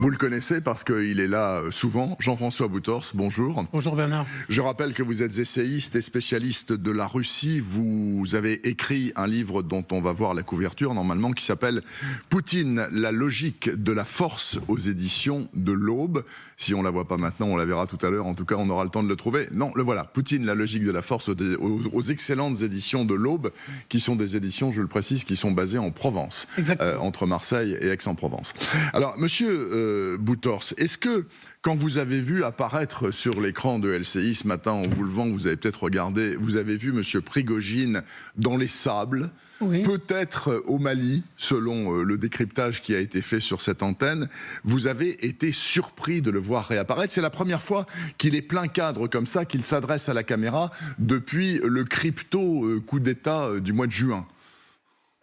Vous le connaissez parce qu'il est là souvent. Jean-François Boutors, bonjour. Bonjour Bernard. Je rappelle que vous êtes essayiste et spécialiste de la Russie. Vous avez écrit un livre dont on va voir la couverture normalement qui s'appelle « Poutine, la logique de la force » aux éditions de l'Aube. Si on ne la voit pas maintenant, on la verra tout à l'heure. En tout cas, on aura le temps de le trouver. Non, le voilà. « Poutine, la logique de la force » aux excellentes éditions de l'Aube, qui sont des éditions, je le précise, qui sont basées en Provence, entre Marseille et Aix-en-Provence. Alors, monsieur Boutors, est-ce que quand vous avez vu apparaître sur l'écran de LCI ce matin en vous levant, vous avez peut-être regardé, vous avez vu monsieur Prigojine dans les sables, oui, peut-être au Mali, selon le décryptage qui a été fait sur cette antenne, vous avez été surpris de le voir réapparaître. C'est la première fois qu'il est plein cadre comme ça, qu'il s'adresse à la caméra depuis le crypto coup d'État du mois de juin.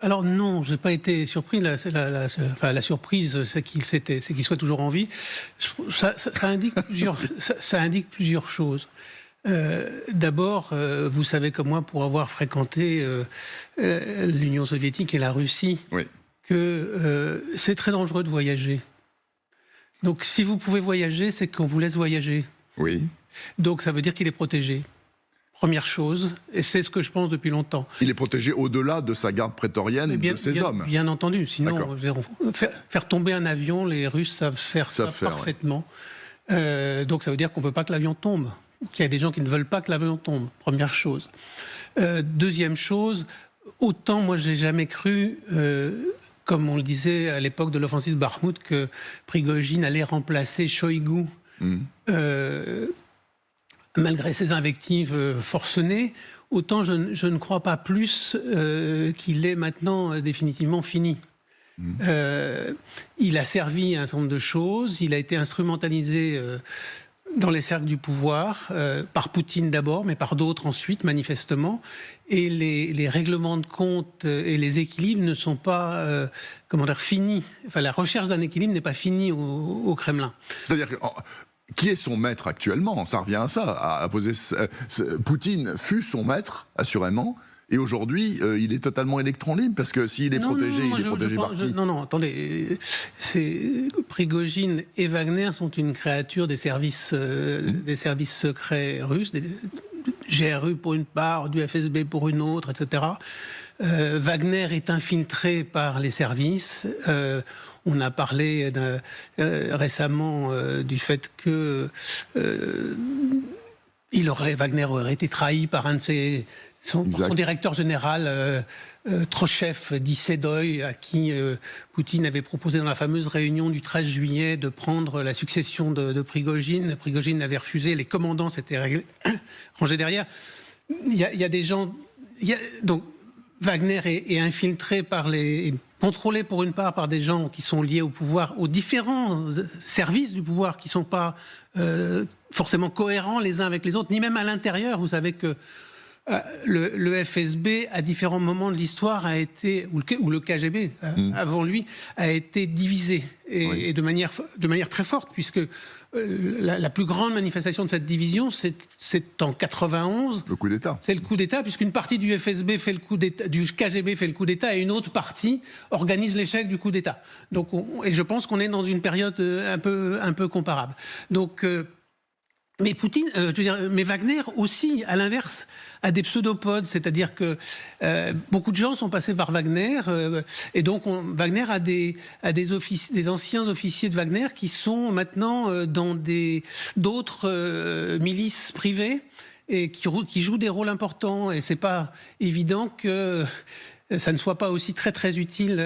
Alors non, je n'ai pas été surpris. La surprise, c'est qu'il soit toujours en vie. Ça indique plusieurs choses. D'abord, vous savez comme moi, pour avoir fréquenté l'Union soviétique et la Russie, oui, que c'est très dangereux de voyager. Donc si vous pouvez voyager, c'est qu'on vous laisse voyager. Oui. Donc ça veut dire qu'il est protégé. Première chose, et c'est ce que je pense depuis longtemps. Il est protégé au-delà de sa garde prétorienne et de ses hommes. Bien entendu, sinon faire tomber un avion, les Russes savent faire ça parfaitement. Ouais. Donc ça veut dire qu'on ne veut pas que l'avion tombe, qu'il y a des gens qui ne veulent pas que l'avion tombe, première chose. Deuxième chose, autant moi j'ai jamais cru, comme on le disait à l'époque de l'offensive de Bakhmout, que Prigojine allait remplacer Shoigu. Malgré ses invectives forcenées, autant je ne crois pas plus qu'il est maintenant définitivement fini. Il a servi à un certain nombre de choses, il a été instrumentalisé dans les cercles du pouvoir, par Poutine d'abord, mais par d'autres ensuite, manifestement. Et les règlements de compte et les équilibres ne sont pas, finis. Enfin, la recherche d'un équilibre n'est pas finie au Kremlin. C'est-à-dire que... Qui est son maître actuellement? Ça revient à ça, Poutine fut son maître, assurément, et aujourd'hui, il est totalement électron libre, parce que s'il est protégé, il est protégé par qui? Non, attendez, Prigojine et Wagner sont une créature des services secrets russes, des GRU pour une part, du FSB pour une autre, etc. Wagner est infiltré par les services. On a parlé récemment du fait que Wagner aurait été trahi par son directeur général, Trochev, dit Sedoy, à qui Poutine avait proposé dans la fameuse réunion du 13 juillet de prendre la succession de Prigojine. Prigojine avait refusé, les commandants s'étaient rangés derrière. Il y a des gens... Donc, Wagner est infiltré contrôlé pour une part par des gens qui sont liés au pouvoir, aux différents services du pouvoir qui ne sont pas forcément cohérents les uns avec les autres, ni même à l'intérieur. Vous savez que le FSB, à différents moments de l'histoire, a été, ou le KGB, avant lui, a été divisé, et de manière très forte, puisque la plus grande manifestation de cette division, c'est en 91. Le coup d'État. C'est le coup d'État, puisqu'une partie du FSB fait le coup d'État, du KGB fait le coup d'État, et une autre partie organise l'échec du coup d'État. Donc, et je pense qu'on est dans une période un peu comparable. Donc, mais mais Wagner aussi, à l'inverse, a des pseudopodes, c'est-à-dire que beaucoup de gens sont passés par Wagner, et donc Wagner a des anciens officiers de Wagner qui sont maintenant dans d'autres milices privées et qui jouent des rôles importants. Et c'est pas évident que ça ne soit pas aussi très très utile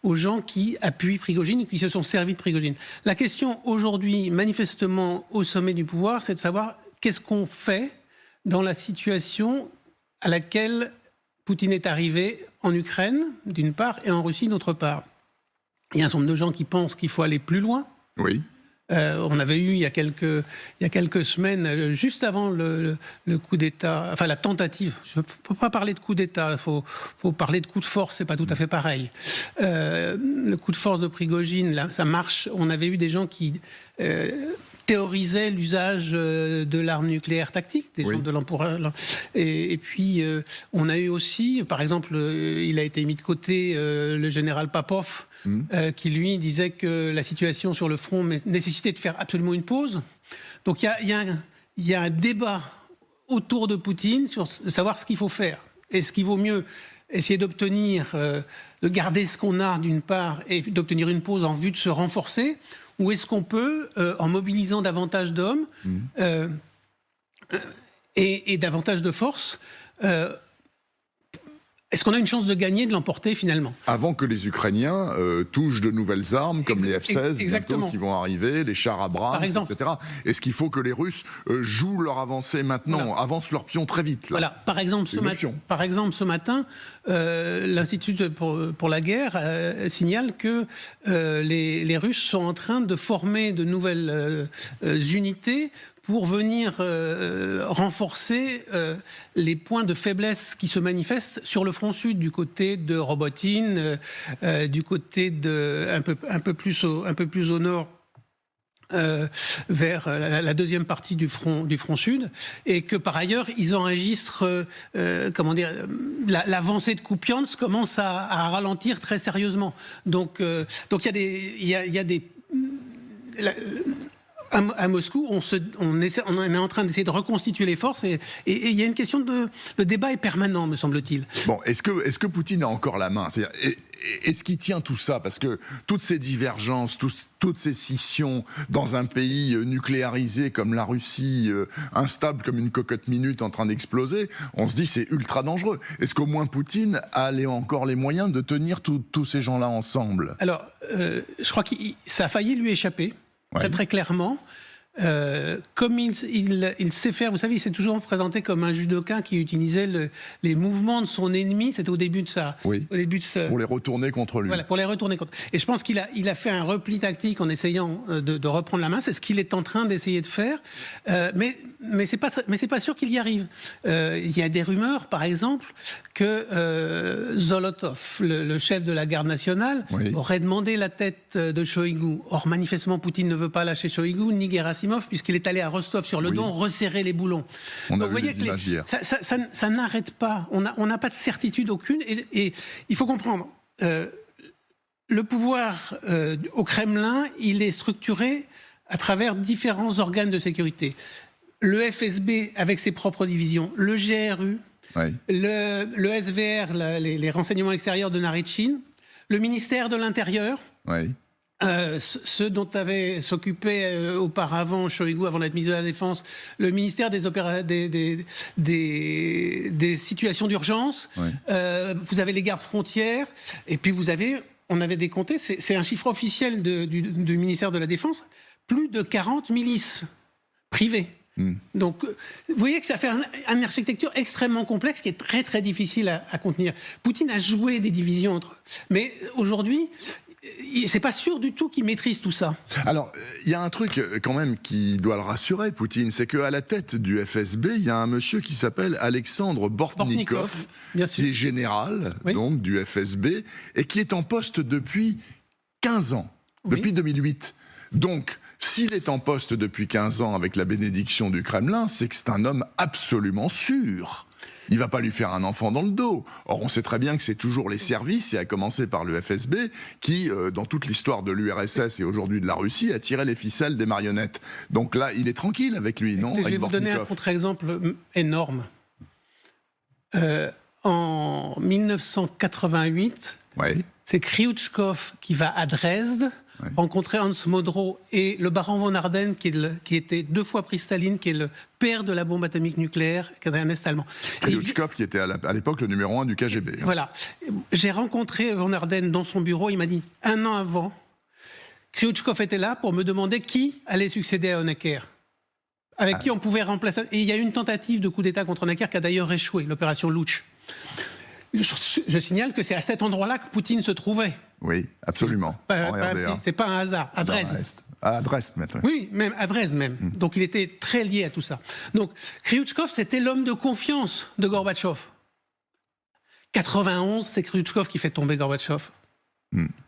aux gens qui appuient Prigojine, qui se sont servis de Prigojine. La question aujourd'hui, manifestement au sommet du pouvoir, c'est de savoir qu'est-ce qu'on fait dans la situation à laquelle Poutine est arrivé en Ukraine, d'une part, et en Russie, d'autre part. Il y a un certain nombre de gens qui pensent qu'il faut aller plus loin. Oui. On avait eu il y a quelques semaines, juste avant le coup d'État, enfin la tentative. Je ne peux pas parler de coup d'État, il faut parler de coup de force, c'est pas tout à fait pareil. Le coup de force de Prigojine, là, ça marche. On avait eu des gens qui théorisait l'usage de l'arme nucléaire tactique, des gens de l'empereur. Et puis, on a eu aussi, par exemple, il a été mis de côté le général Popov, qui lui disait que la situation sur le front nécessitait de faire absolument une pause. Donc il y a un débat autour de Poutine sur savoir ce qu'il faut faire. Est-ce qu'il vaut mieux essayer d'obtenir, de garder ce qu'on a d'une part et d'obtenir une pause en vue de se renforcer, ou est-ce qu'on peut, en mobilisant davantage d'hommes et davantage de force, est-ce qu'on a une chance de gagner, de l'emporter finalement? Avant que les Ukrainiens touchent de nouvelles armes, comme les F-16 bientôt, qui vont arriver, les chars Abrams, etc. Est-ce qu'il faut que les Russes jouent leur avancée maintenant, avancent leur pion très vite là. Voilà. Par exemple, ce matin, l'Institut pour la guerre signale que les Russes sont en train de former de nouvelles unités pour venir renforcer les points de faiblesse qui se manifestent sur le front sud, du côté de Robotine, du côté un peu plus au nord, vers la deuxième partie du front sud, et que par ailleurs ils enregistrent l'avancée de Kupiansk commence à ralentir très sérieusement. Donc il y a des à Moscou, on est en train d'essayer de reconstituer les forces et il y a une question le débat est permanent, me semble-t-il. Bon, est-ce que Poutine a encore la main? Est-ce qu'il tient tout ça? Parce que toutes ces divergences, toutes ces scissions dans un pays nucléarisé comme la Russie, instable comme une cocotte minute en train d'exploser, on se dit c'est ultra dangereux. Est-ce qu'au moins Poutine a encore les moyens de tenir tous ces gens-là ensemble? Alors, je crois que ça a failli lui échapper. Très très clairement, comme il sait faire, vous savez, il s'est toujours présenté comme un judoka qui utilisait les mouvements de son ennemi. C'était au début de ça. Pour les retourner contre lui. Voilà, pour les retourner contre. Et je pense qu'il a fait un repli tactique en essayant de reprendre la main. C'est ce qu'il est en train d'essayer de faire. Mais c'est pas sûr qu'il y arrive. Il y a des rumeurs, par exemple, que Zolotov, le chef de la garde nationale, aurait demandé la tête de Shoigu. Or, manifestement, Poutine ne veut pas lâcher Shoigu ni Gerasimov, puisqu'il est allé à Rostov-sur-le-Don resserrer les boulons. On a vu les images hier. Ça n'arrête pas. On n'a pas de certitude aucune. Et il faut comprendre, le pouvoir au Kremlin, il est structuré à travers différents organes de sécurité. Le FSB avec ses propres divisions, le GRU, le SVR, les renseignements extérieurs de Narychine, le ministère de l'Intérieur, ceux dont avait s'occupé auparavant Shoigu avant d'être ministre de la Défense, le ministère des situations d'urgence, vous avez les gardes frontières, et puis on avait décompté, c'est un chiffre officiel du ministère de la Défense, plus de 40 milices privées. Donc, vous voyez que ça fait une architecture extrêmement complexe qui est très très difficile à contenir. Poutine a joué des divisions entre eux, mais aujourd'hui, c'est pas sûr du tout qu'il maîtrise tout ça. Alors, il y a un truc quand même qui doit le rassurer, Poutine, c'est qu'à la tête du FSB, il y a un monsieur qui s'appelle Alexandre Bortnikov, qui est général donc, du FSB, et qui est en poste depuis 15 ans, depuis 2008. Donc, s'il est en poste depuis 15 ans avec la bénédiction du Kremlin, c'est que c'est un homme absolument sûr. Il ne va pas lui faire un enfant dans le dos. Or, on sait très bien que c'est toujours les services, et à commencer par le FSB, qui, dans toute l'histoire de l'URSS et aujourd'hui de la Russie, a tiré les ficelles des marionnettes. Donc là, il est tranquille avec lui, non? Je vais vous donner un contre-exemple énorme. En 1988, c'est Kryuchkov qui va à Dresde, rencontrer Hans Modrow et le baron von Arden, qui était 2 fois prix Staline, qui est le père de la bombe atomique nucléaire, qui est un Est-allemand. Kryuchkov, qui était à l'époque le numéro 1 du KGB. Voilà. J'ai rencontré von Arden dans son bureau, il m'a dit, 1 an avant, Kryuchkov était là pour me demander qui allait succéder à Honecker, avec qui on pouvait remplacer. Et il y a eu une tentative de coup d'État contre Honecker qui a d'ailleurs échoué, l'opération Luch. Je signale que c'est à cet endroit-là que Poutine se trouvait. Oui, absolument. C'est pas un hasard, à Dresde. À Dresde, maintenant. Oui, même à Dresde même. Donc il était très lié à tout ça. Donc Kryuchkov, c'était l'homme de confiance de Gorbatchev. 91, c'est Kryuchkov qui fait tomber Gorbatchev.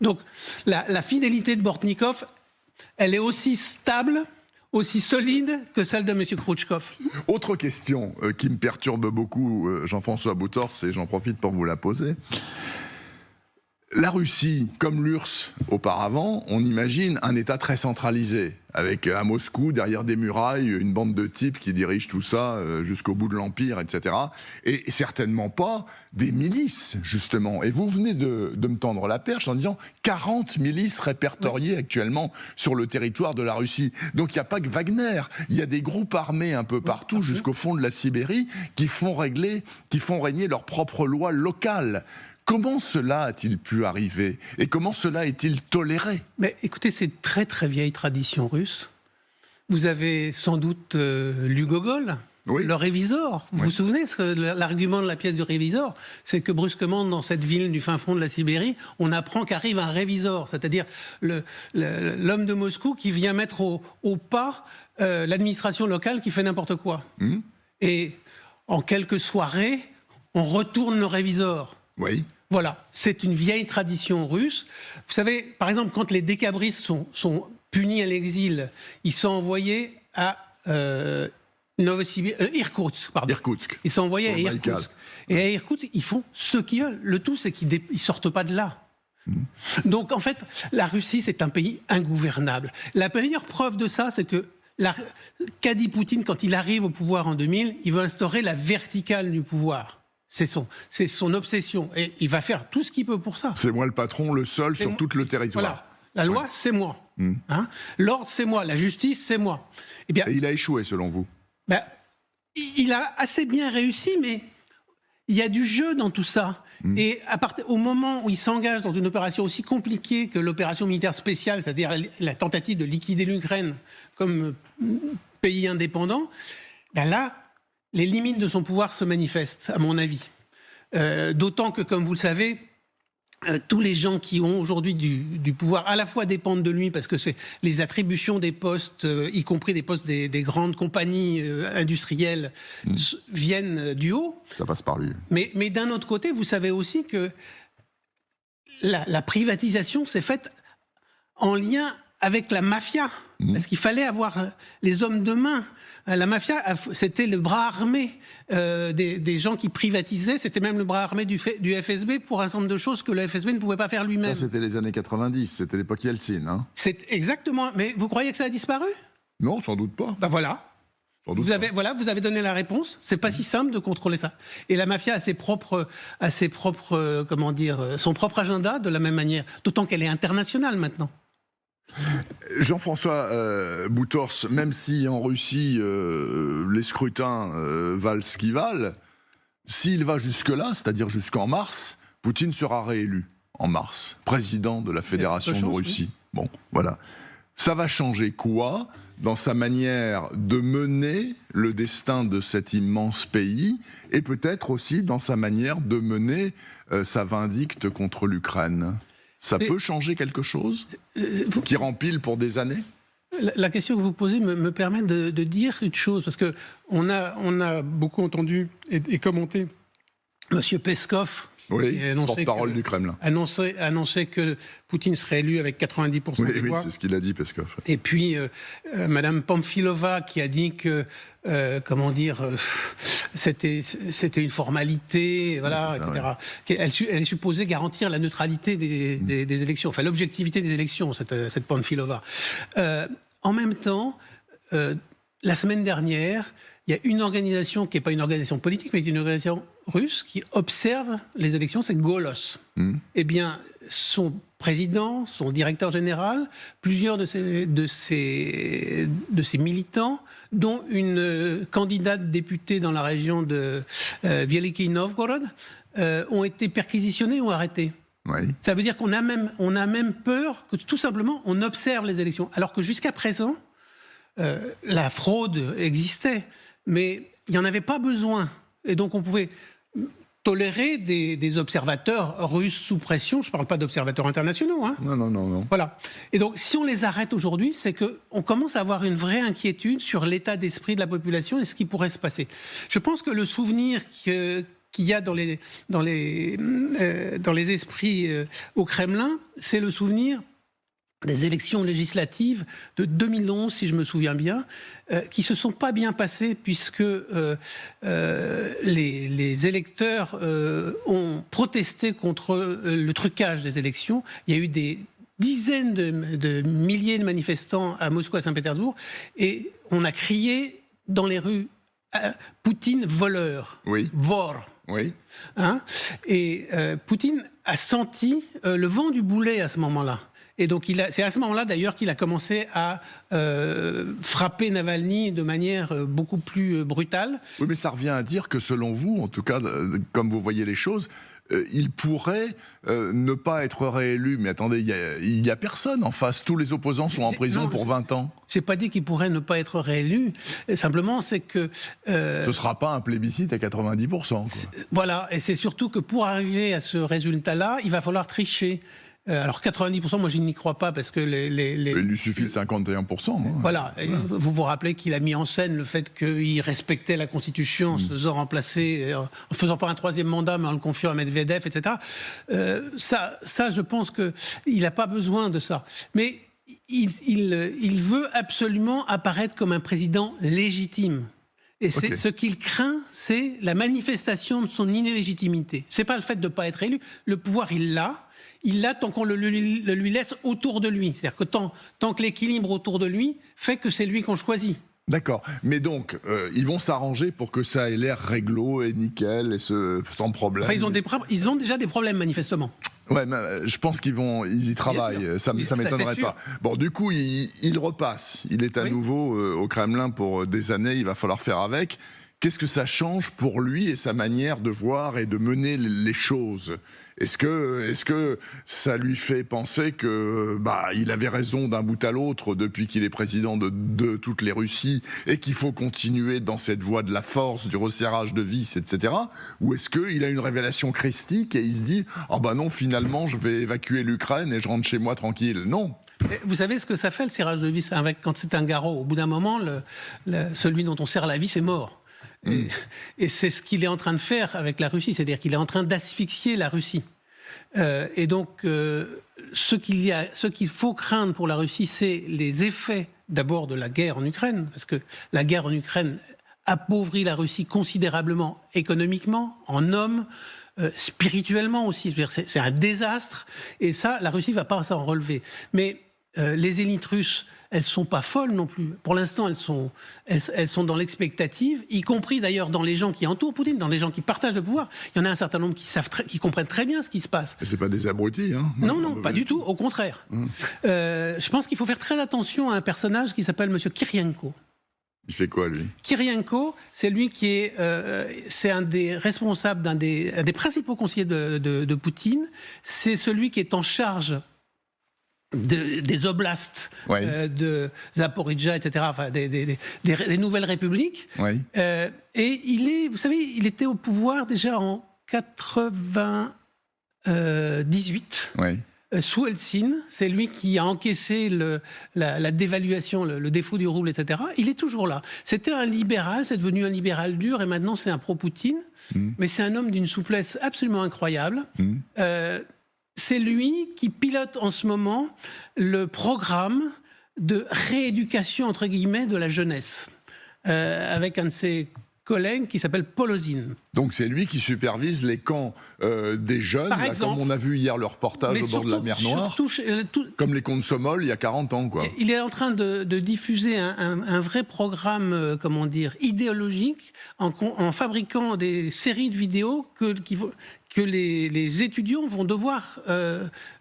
Donc la fidélité de Bortnikov, elle est aussi stable, aussi solide que celle de M. Khrouchtchev. Autre question qui me perturbe beaucoup, Jean-François Boutors, et j'en profite pour vous la poser. La Russie, comme l'URSS auparavant, on imagine un État très centralisé, avec à Moscou, derrière des murailles, une bande de types qui dirigent tout ça jusqu'au bout de l'Empire, etc. Et certainement pas des milices, justement. Et vous venez de me tendre la perche en disant 40 milices répertoriées actuellement sur le territoire de la Russie. Donc il n'y a pas que Wagner, il y a des groupes armés un peu partout, jusqu'au fond de la Sibérie, qui font régner leurs propres lois locales. Comment cela a-t-il pu arriver? Et comment cela est-il toléré? Mais écoutez, c'est une très très vieille tradition russe. Vous avez sans doute lu Gogol, oui. Le Révisor. Vous vous souvenez, l'argument de la pièce du Révisor, c'est que brusquement, dans cette ville du fin fond de la Sibérie, on apprend qu'arrive un révisor, c'est-à-dire l'homme de Moscou qui vient mettre au pas l'administration locale qui fait n'importe quoi. Et en quelques soirées, on retourne le révisor. Oui. Voilà, c'est une vieille tradition russe. Vous savez, par exemple, quand les décabristes sont punis à l'exil, ils sont envoyés à Irkoutsk. Irkoutsk. Ils sont envoyés à Irkoutsk. Et à Irkoutsk, ils font ce qu'ils veulent. Le tout, c'est qu'ils ne sortent pas de là. Donc, en fait, la Russie, c'est un pays ingouvernable. La meilleure preuve de ça, c'est que qu'a dit Poutine quand il arrive au pouvoir en 2000, il veut instaurer la verticale du pouvoir. C'est son obsession. Et il va faire tout ce qu'il peut pour ça. C'est moi le patron, le seul sur tout le territoire. Voilà. La loi, c'est moi. Hein? L'ordre, c'est moi. La justice, c'est moi. Eh bien, et il a échoué, selon vous? Il a assez bien réussi, mais il y a du jeu dans tout ça. Et au moment où il s'engage dans une opération aussi compliquée que l'opération militaire spéciale, c'est-à-dire la tentative de liquider l'Ukraine comme pays indépendant, là, les limites de son pouvoir se manifestent, à mon avis. D'autant que, comme vous le savez, tous les gens qui ont aujourd'hui du pouvoir à la fois dépendent de lui parce que c'est les attributions des postes, y compris des postes des grandes compagnies industrielles, viennent du haut. Ça passe par lui. Mais d'un autre côté, vous savez aussi que la privatisation s'est faite en lien avec la mafia. Parce qu'il fallait avoir les hommes de main. La mafia, c'était le bras armé des gens qui privatisaient. C'était même le bras armé du FSB pour un certain nombre de choses que le FSB ne pouvait pas faire lui-même. Ça, c'était les années 90, c'était l'époque Yeltsin. Hein. C'est exactement. Mais vous croyez que ça a disparu? Non, sans doute pas. Voilà. Vous avez donné la réponse. C'est pas si simple de contrôler ça. Et la mafia a son propre agenda de la même manière. D'autant qu'elle est internationale maintenant. Jean-François Boutors, même si en Russie les scrutins valent ce qu'ils valent, s'il va jusque-là, c'est-à-dire jusqu'en mars, Poutine sera réélu en mars, président de la Fédération de Russie. Oui. Bon, voilà. Ça va changer quoi dans sa manière de mener le destin de cet immense pays et peut-être aussi dans sa manière de mener sa vindicte contre l'Ukraine? Ça peut changer quelque chose qui rempile pour des années? La question que vous posez me permet de dire une chose, parce qu'on a beaucoup entendu et commenté M. Peskov, porte-parole du Kremlin, annoncer que Poutine serait élu avec 90% des voix. Oui, c'est ce qu'il a dit, Peskov. Et puis, Mme Pamphilova qui a dit que, c'était une formalité, voilà, etc. Elle est supposée garantir la neutralité des élections, enfin l'objectivité des élections, cette Pamphilova. En même temps, la semaine dernière, il y a une organisation qui n'est pas une organisation politique, mais une organisation russe qui observe les élections, c'est Golos. Eh bien, son président, son directeur général, plusieurs de ses militants, dont une candidate députée dans la région de Veliki Novgorod, ont été perquisitionnés ou arrêtés. Oui. Ça veut dire qu'on a même peur que tout simplement on observe les élections, alors que jusqu'à présent, la fraude existait, mais il n'y en avait pas besoin. Et donc on pouvait tolérer des observateurs russes sous pression. Je ne parle pas d'observateurs internationaux. Hein. Non. Voilà. Et donc si on les arrête aujourd'hui, c'est qu'on commence à avoir une vraie inquiétude sur l'état d'esprit de la population et ce qui pourrait se passer. Je pense que le souvenir qu'il y a dans les esprits au Kremlin, c'est le souvenir des élections législatives de 2011, si je me souviens bien, qui se sont pas bien passées puisque les électeurs ont protesté contre le trucage des élections. Il y a eu des dizaines de milliers de manifestants à Moscou, à Saint-Pétersbourg, et on a crié dans les rues Poutine voleur, Oui. vor. Oui. Hein, et Poutine a senti le vent du boulet à ce moment-là. Et donc, c'est à ce moment-là, d'ailleurs, qu'il a commencé à frapper Navalny de manière beaucoup plus brutale. Oui, mais ça revient à dire que, selon vous, en tout cas, comme vous voyez les choses, il pourrait ne pas être réélu. Mais attendez, il n'y a personne en face. Tous les opposants sont en prison pour 20 ans. Je n'ai pas dit qu'il pourrait ne pas être réélu. Simplement, c'est que... Ce ne sera pas un plébiscite à 90%. Quoi. Voilà, et c'est surtout que pour arriver à ce résultat-là, il va falloir tricher. Alors 90%, moi je n'y crois pas parce que il lui suffit de 51%. Hein. Voilà, vous vous rappelez qu'il a mis en scène le fait qu'il respectait la Constitution en se faisant remplacer, en faisant pas un troisième mandat mais en le confiant à Medvedev, etc. Ça, je pense qu'il n'a pas besoin de ça. Mais il veut absolument apparaître comme un président légitime. Et ce qu'il craint, c'est la manifestation de son illégitimité. C'est pas le fait de ne pas être élu. Le pouvoir, il l'a tant qu'on le lui laisse autour de lui. C'est-à-dire que tant que l'équilibre autour de lui fait que c'est lui qu'on choisit. D'accord. Mais donc, ils vont s'arranger pour que ça ait l'air réglo et nickel et sans problème. Enfin, ils ont déjà des problèmes, manifestement. Ouais, mais je pense qu'ils y travaillent. Ça m'étonnerait pas. Bon, du coup, il repasse. Il est à nouveau au Kremlin pour des années. Il va falloir faire avec. Qu'est-ce que ça change pour lui et sa manière de voir et de mener les choses ? Est-ce que ça lui fait penser que il avait raison d'un bout à l'autre depuis qu'il est président de toutes les Russies et qu'il faut continuer dans cette voie de la force, du resserrage de vis, etc. Ou est-ce qu'il a une révélation christique et il se dit « Ah non, finalement, je vais évacuer l'Ukraine et je rentre chez moi tranquille ». Non. Vous savez ce que ça fait, le serrage de vis quand c'est un garrot. Au bout d'un moment, celui dont on serre la vis est mort. Et c'est ce qu'il est en train de faire avec la Russie, c'est-à-dire qu'il est en train d'asphyxier la Russie. Et donc, ce qu'il faut craindre pour la Russie, c'est les effets d'abord de la guerre en Ukraine, parce que la guerre en Ukraine appauvrit la Russie considérablement économiquement, en hommes, spirituellement aussi. Je veux dire, c'est un désastre, et ça, la Russie ne va pas s'en relever. Mais les élites russes, elles sont pas folles non plus. Pour l'instant, elles sont dans l'expectative, y compris d'ailleurs dans les gens qui entourent Poutine, dans les gens qui partagent le pouvoir. Il y en a un certain nombre qui comprennent très bien ce qui se passe. Mais c'est pas des abrutis, hein ? Non, pas du tout. Au contraire. Je pense qu'il faut faire très attention à un personnage qui s'appelle Monsieur Kirienko. Il fait quoi, lui ? Kirienko, c'est lui qui est, c'est un des responsables, un des principaux conseillers de Poutine. C'est celui qui est en charge des oblasts de Zaporijjia, etc., enfin, des nouvelles républiques. Oui. Et vous savez, il était au pouvoir déjà en 98. Oui. Sous Eltsine, c'est lui qui a encaissé la dévaluation, le défaut du rouble, etc. Il est toujours là. C'était un libéral, c'est devenu un libéral dur, et maintenant c'est un pro-Poutine. Mais c'est un homme d'une souplesse absolument incroyable. C'est lui qui pilote en ce moment le programme de rééducation, entre guillemets, de la jeunesse, avec un de ses collègue qui s'appelle Polozin. Donc c'est lui qui supervise les camps des jeunes, Par exemple, comme on a vu hier le reportage au bord de la mer Noire, comme les camps de Somol il y a 40 ans. Quoi. Il est en train de diffuser un vrai programme, idéologique, en fabriquant des séries de vidéos que les étudiants vont devoir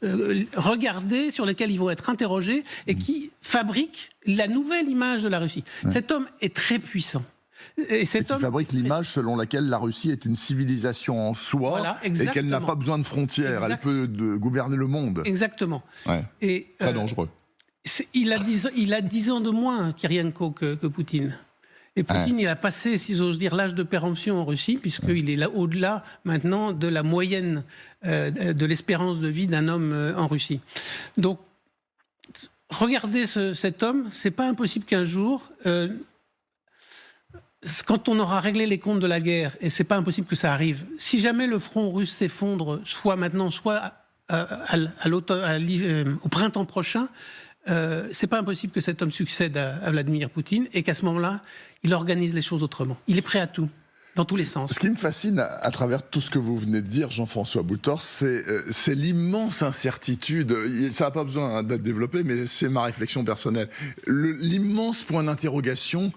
regarder, sur lesquels ils vont être interrogés, et qui fabriquent la nouvelle image de la Russie. Cet homme est très puissant. Et qui fabrique l'image selon laquelle la Russie est une civilisation en soi, et qu'elle n'a pas besoin de frontières, elle peut gouverner le monde. Exactement. Ouais. Très dangereux. Il a 10 ans de moins, Kirienko, que Poutine. Et Poutine, il a passé, si j'ose dire, l'âge de péremption en Russie, puisqu'il est là au-delà maintenant de la moyenne de l'espérance de vie d'un homme en Russie. Donc, regardez cet homme, c'est pas impossible qu'un jour... quand on aura réglé les comptes de la guerre, et c'est pas impossible que ça arrive, si jamais le front russe s'effondre, soit maintenant, soit au printemps prochain, c'est pas impossible que cet homme succède à Vladimir Poutine et qu'à ce moment-là, il organise les choses autrement. Il est prêt à tout. Dans tous les sens. Ce qui me fascine à travers tout ce que vous venez de dire, Jean-François Boutors, c'est l'immense incertitude. Ça n'a pas besoin d'être développé, mais c'est ma réflexion personnelle. L'immense point d'interrogation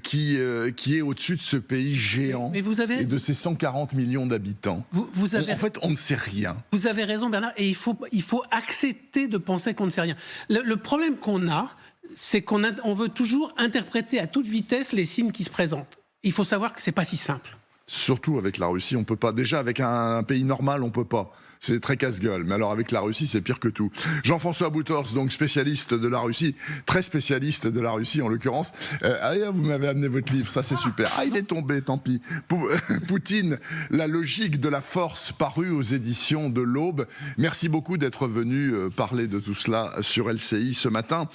qui est au-dessus de ce pays géant mais vous avez, et de ses 140 millions d'habitants. En fait, on ne sait rien. Vous avez raison, Bernard, et il faut accepter de penser qu'on ne sait rien. Le problème qu'on a, c'est qu'on veut toujours interpréter à toute vitesse les signes qui se présentent. Il faut savoir que c'est pas si simple. Surtout avec la Russie, on peut pas. Déjà, avec un pays normal, on peut pas. C'est très casse-gueule. Mais alors, avec la Russie, c'est pire que tout. Jean-François Boutors, donc spécialiste de la Russie, très spécialiste de la Russie en l'occurrence. Vous m'avez amené votre livre, ça c'est super. Ah, il est tombé, tant pis. Poutine, la logique de la force, paru aux éditions de l'Aube. Merci beaucoup d'être venu parler de tout cela sur LCI ce matin.